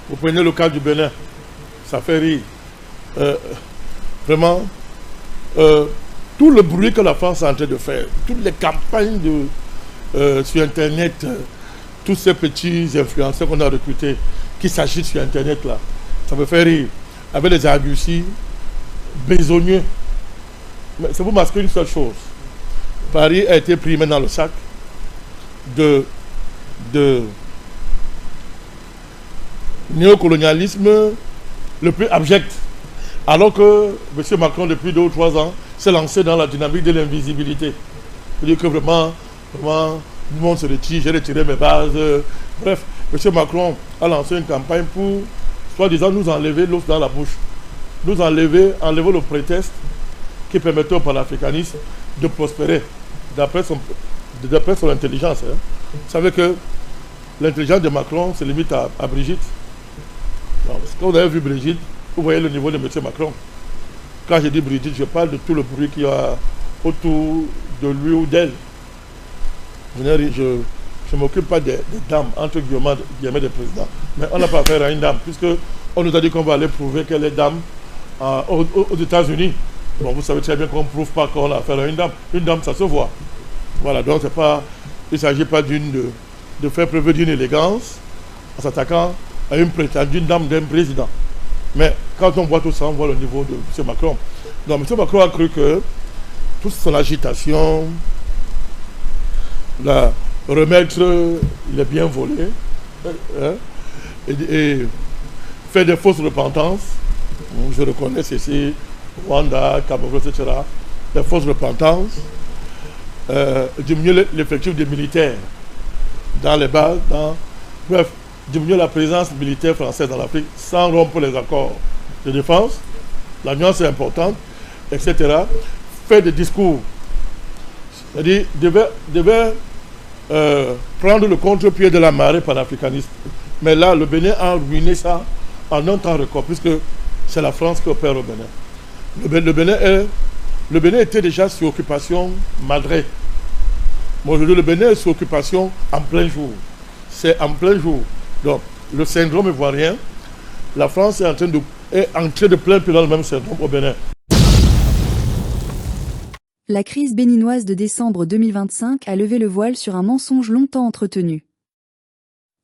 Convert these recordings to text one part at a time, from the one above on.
Vous prenez le cas du Bénin, ça fait rire. Euh, Vraiment, tout le bruit que la France est en train de faire, toutes les campagnes sur Internet, tous ces petits influenceurs qu'on a recrutés qui s'agitent sur Internet là, ça me fait rire. Avec les arguties besogneux. Mais c'est pour masquer une seule chose. Paris a été pris dans le sac de néocolonialisme le plus abject. Alors que M. Macron, depuis 2 ou 3 ans, s'est lancé dans la dynamique de l'invisibilité. C'est-à-dire que vraiment, tout le monde se retire, j'ai retiré mes bases. Bref, M. Macron a lancé une campagne pour, soi-disant, nous enlever l'os dans la bouche. Nous enlever le prétexte qui permettait au panafricanisme de prospérer, d'après son intelligence. Hein. Vous savez que l'intelligence de Macron se limite à Brigitte. Alors, quand vous avez vu Brigitte, vous voyez le niveau de M. Macron. Quand je dis Brigitte, je parle de tout le bruit qu'il y a autour de lui ou d'elle. Je ne m'occupe pas des dames, entre guillemets des présidents. Mais on n'a pas affaire à une dame, puisqu'on nous a dit qu'on va aller prouver qu'elle est dame aux États-Unis. Bon, vous savez très bien qu'on ne prouve pas qu'on a affaire à une dame. Une dame, ça se voit. Voilà, donc il ne s'agit pas de faire preuve d'une élégance en s'attaquant à une prétendue dame d'un président. Mais quand on voit tout ça, on voit le niveau de M. Macron. Donc M. Macron a cru que toute son agitation, remettre les biens volés, et faire des fausses repentances, je reconnais ceci, Rwanda, Cameroun, etc., des fausses repentances, diminuer l'effectif des militaires dans les bases, bref, diminuer la présence militaire française dans l'Afrique sans rompre les accords de défense, la nuance est importante, etc. Faire des discours, c'est-à-dire devait prendre le contre-pied de la marée panafricaniste. Mais là, le Bénin a ruiné ça en un temps record, puisque c'est la France qui opère au Bénin. Le Bénin était déjà sous occupation malgré. Bon, aujourd'hui, le Bénin est sous occupation en plein jour. C'est en plein jour. Donc, le syndrome ivoirien, la France est entrée de plein pied dans le même syndrome au Bénin. La crise béninoise de décembre 2025 a levé le voile sur un mensonge longtemps entretenu.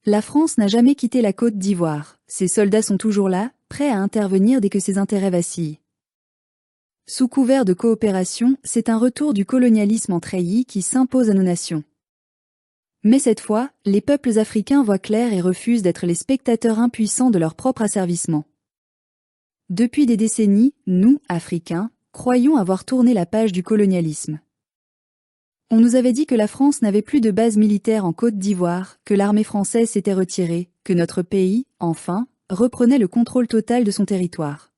La France n'a jamais quitté la Côte d'Ivoire. Ses soldats sont toujours là, prêts à intervenir dès que ses intérêts vacillent. Sous couvert de coopération, c'est un retour du colonialisme en treillis qui s'impose à nos nations. Mais cette fois, les peuples africains voient clair et refusent d'être les spectateurs impuissants de leur propre asservissement. Depuis des décennies, nous, Africains, croyons avoir tourné la page du colonialisme. On nous avait dit que la France n'avait plus de base militaire en Côte d'Ivoire, que l'armée française s'était retirée, que notre pays, enfin, reprenait le contrôle total de son territoire.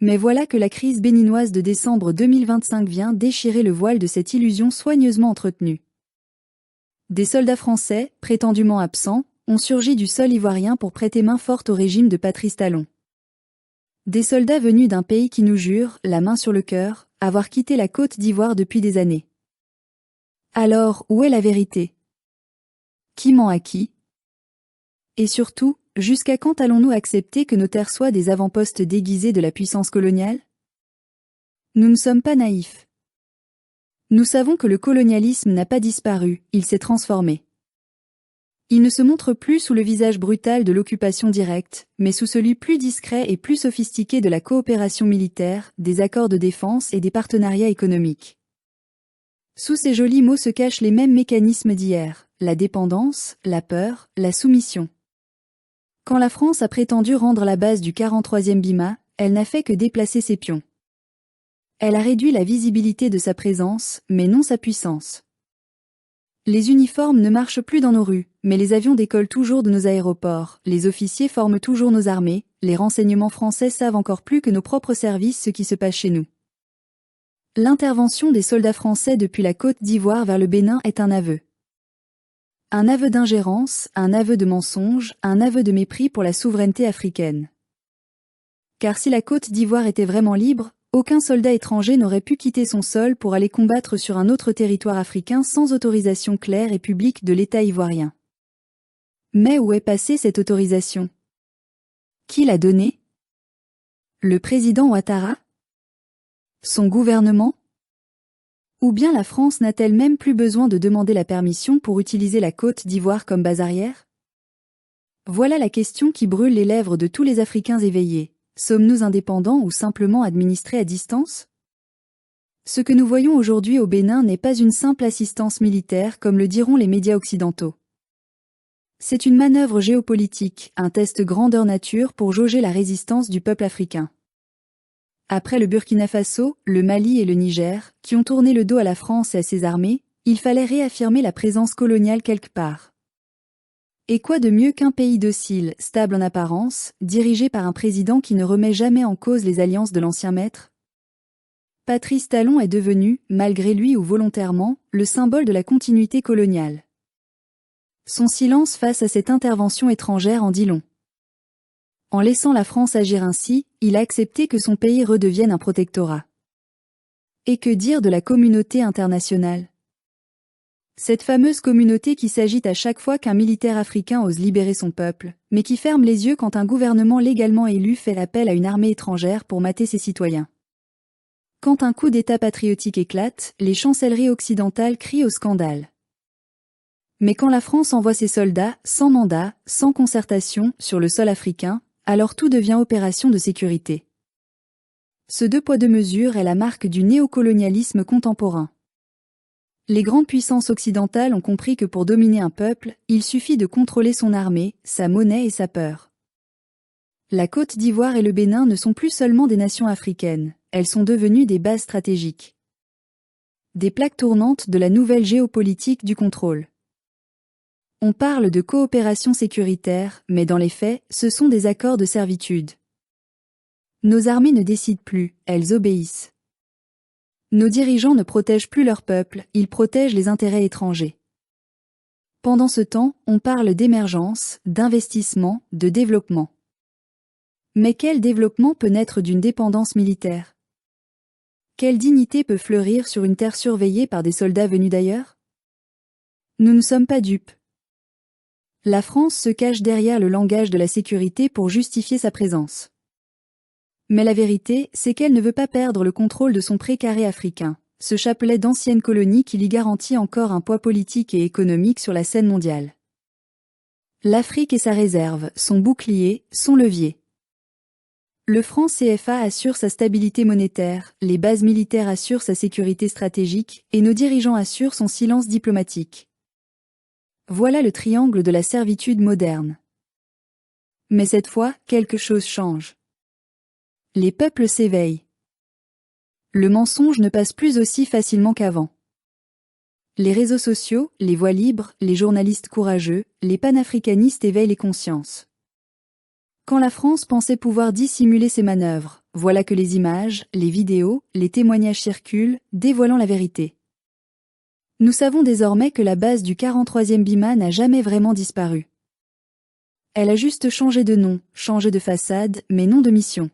Mais voilà que la crise béninoise de décembre 2025 vient déchirer le voile de cette illusion soigneusement entretenue. Des soldats français, prétendument absents, ont surgi du sol ivoirien pour prêter main forte au régime de Patrice Talon. Des soldats venus d'un pays qui nous jure, la main sur le cœur, avoir quitté la Côte d'Ivoire depuis des années. Alors, où est la vérité? Qui ment à qui? Et surtout, jusqu'à quand allons-nous accepter que nos terres soient des avant-postes déguisés de la puissance coloniale? Nous ne sommes pas naïfs. Nous savons que le colonialisme n'a pas disparu, il s'est transformé. Il ne se montre plus sous le visage brutal de l'occupation directe, mais sous celui plus discret et plus sophistiqué de la coopération militaire, des accords de défense et des partenariats économiques. Sous ces jolis mots se cachent les mêmes mécanismes d'hier, la dépendance, la peur, la soumission. Quand la France a prétendu rendre la base du 43e BIMA, elle n'a fait que déplacer ses pions. Elle a réduit la visibilité de sa présence, mais non sa puissance. Les uniformes ne marchent plus dans nos rues, mais les avions décollent toujours de nos aéroports, les officiers forment toujours nos armées, les renseignements français savent encore plus que nos propres services ce qui se passe chez nous. L'intervention des soldats français depuis la Côte d'Ivoire vers le Bénin est un aveu. Un aveu d'ingérence, un aveu de mensonge, un aveu de mépris pour la souveraineté africaine. Car si la Côte d'Ivoire était vraiment libre, aucun soldat étranger n'aurait pu quitter son sol pour aller combattre sur un autre territoire africain sans autorisation claire et publique de l'État ivoirien. Mais où est passée cette autorisation? Qui l'a donnée? Le président Ouattara? Son gouvernement? Ou bien la France n'a-t-elle même plus besoin de demander la permission pour utiliser la Côte d'Ivoire comme base arrière? Voilà la question qui brûle les lèvres de tous les Africains éveillés. Sommes-nous indépendants ou simplement administrés à distance? Ce que nous voyons aujourd'hui au Bénin n'est pas une simple assistance militaire comme le diront les médias occidentaux. C'est une manœuvre géopolitique, un test grandeur nature pour jauger la résistance du peuple africain. Après le Burkina Faso, le Mali et le Niger, qui ont tourné le dos à la France et à ses armées, il fallait réaffirmer la présence coloniale quelque part. Et quoi de mieux qu'un pays docile, stable en apparence, dirigé par un président qui ne remet jamais en cause les alliances de l'ancien maître? Patrice Talon est devenu, malgré lui ou volontairement, le symbole de la continuité coloniale. Son silence face à cette intervention étrangère en dit long. En laissant la France agir ainsi, il a accepté que son pays redevienne un protectorat. Et que dire de la communauté internationale? Cette fameuse communauté qui s'agite à chaque fois qu'un militaire africain ose libérer son peuple, mais qui ferme les yeux quand un gouvernement légalement élu fait appel à une armée étrangère pour mater ses citoyens. Quand un coup d'État patriotique éclate, les chancelleries occidentales crient au scandale. Mais quand la France envoie ses soldats, sans mandat, sans concertation, sur le sol africain, alors tout devient opération de sécurité. Ce deux poids deux mesures est la marque du néocolonialisme contemporain. Les grandes puissances occidentales ont compris que pour dominer un peuple, il suffit de contrôler son armée, sa monnaie et sa peur. La Côte d'Ivoire et le Bénin ne sont plus seulement des nations africaines, elles sont devenues des bases stratégiques. Des plaques tournantes de la nouvelle géopolitique du contrôle. On parle de coopération sécuritaire, mais dans les faits, ce sont des accords de servitude. Nos armées ne décident plus, elles obéissent. Nos dirigeants ne protègent plus leur peuple, ils protègent les intérêts étrangers. Pendant ce temps, on parle d'émergence, d'investissement, de développement. Mais quel développement peut naître d'une dépendance militaire? Quelle dignité peut fleurir sur une terre surveillée par des soldats venus d'ailleurs? Nous ne sommes pas dupes. La France se cache derrière le langage de la sécurité pour justifier sa présence. Mais la vérité, c'est qu'elle ne veut pas perdre le contrôle de son précaré africain, ce chapelet d'anciennes colonies qui lui garantit encore un poids politique et économique sur la scène mondiale. L'Afrique est sa réserve, son bouclier, son levier. Le franc CFA assure sa stabilité monétaire, les bases militaires assurent sa sécurité stratégique, et nos dirigeants assurent son silence diplomatique. Voilà le triangle de la servitude moderne. Mais cette fois, quelque chose change. Les peuples s'éveillent. Le mensonge ne passe plus aussi facilement qu'avant. Les réseaux sociaux, les voix libres, les journalistes courageux, les panafricanistes éveillent les consciences. Quand la France pensait pouvoir dissimuler ses manœuvres, voilà que les images, les vidéos, les témoignages circulent, dévoilant la vérité. Nous savons désormais que la base du 43e BIMA n'a jamais vraiment disparu. Elle a juste changé de nom, changé de façade, mais non de mission.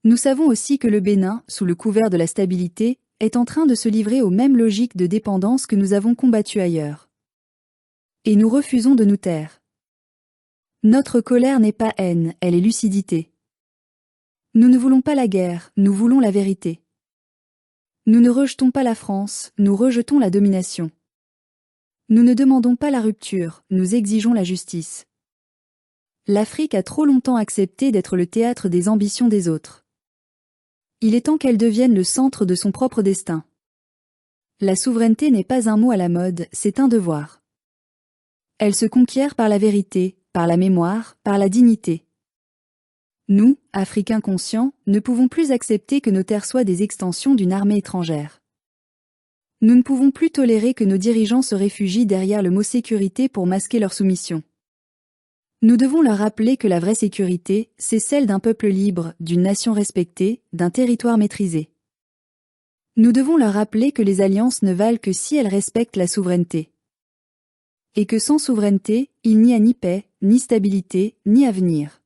Nous savons aussi que le Bénin, sous le couvert de la stabilité, est en train de se livrer aux mêmes logiques de dépendance que nous avons combattues ailleurs. Et nous refusons de nous taire. Notre colère n'est pas haine, elle est lucidité. Nous ne voulons pas la guerre, nous voulons la vérité. Nous ne rejetons pas la France, nous rejetons la domination. Nous ne demandons pas la rupture, nous exigeons la justice. L'Afrique a trop longtemps accepté d'être le théâtre des ambitions des autres. Il est temps qu'elle devienne le centre de son propre destin. La souveraineté n'est pas un mot à la mode, c'est un devoir. Elle se conquiert par la vérité, par la mémoire, par la dignité. Nous, Africains conscients, ne pouvons plus accepter que nos terres soient des extensions d'une armée étrangère. Nous ne pouvons plus tolérer que nos dirigeants se réfugient derrière le mot sécurité pour masquer leur soumission. Nous devons leur rappeler que la vraie sécurité, c'est celle d'un peuple libre, d'une nation respectée, d'un territoire maîtrisé. Nous devons leur rappeler que les alliances ne valent que si elles respectent la souveraineté. Et que sans souveraineté, il n'y a ni paix, ni stabilité, ni avenir.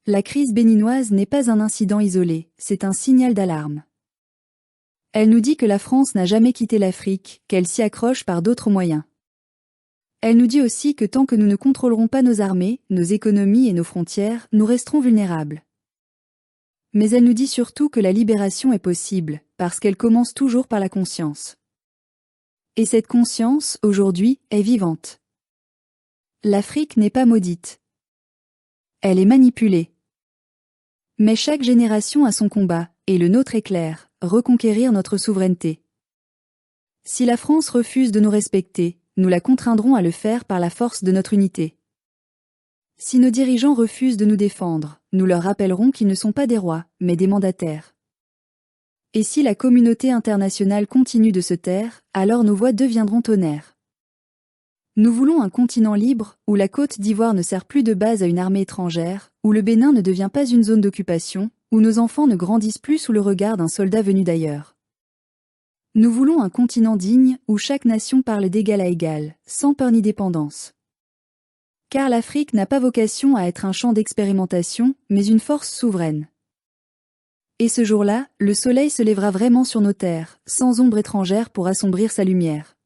La crise béninoise n'est pas un incident isolé, c'est un signal d'alarme. Elle nous dit que la France n'a jamais quitté l'Afrique, qu'elle s'y accroche par d'autres moyens. Elle nous dit aussi que tant que nous ne contrôlerons pas nos armées, nos économies et nos frontières, nous resterons vulnérables. Mais elle nous dit surtout que la libération est possible, parce qu'elle commence toujours par la conscience. Et cette conscience, aujourd'hui, est vivante. L'Afrique n'est pas maudite. Elle est manipulée. Mais chaque génération a son combat, et le nôtre est clair, reconquérir notre souveraineté. Si la France refuse de nous respecter, nous la contraindrons à le faire par la force de notre unité. Si nos dirigeants refusent de nous défendre, nous leur rappellerons qu'ils ne sont pas des rois, mais des mandataires. Et si la communauté internationale continue de se taire, alors nos voix deviendront tonnerres. Nous voulons un continent libre, où la Côte d'Ivoire ne sert plus de base à une armée étrangère, où le Bénin ne devient pas une zone d'occupation, où nos enfants ne grandissent plus sous le regard d'un soldat venu d'ailleurs. Nous voulons un continent digne, où chaque nation parle d'égal à égal, sans peur ni dépendance. Car l'Afrique n'a pas vocation à être un champ d'expérimentation, mais une force souveraine. Et ce jour-là, le soleil se lèvera vraiment sur nos terres, sans ombre étrangère pour assombrir sa lumière.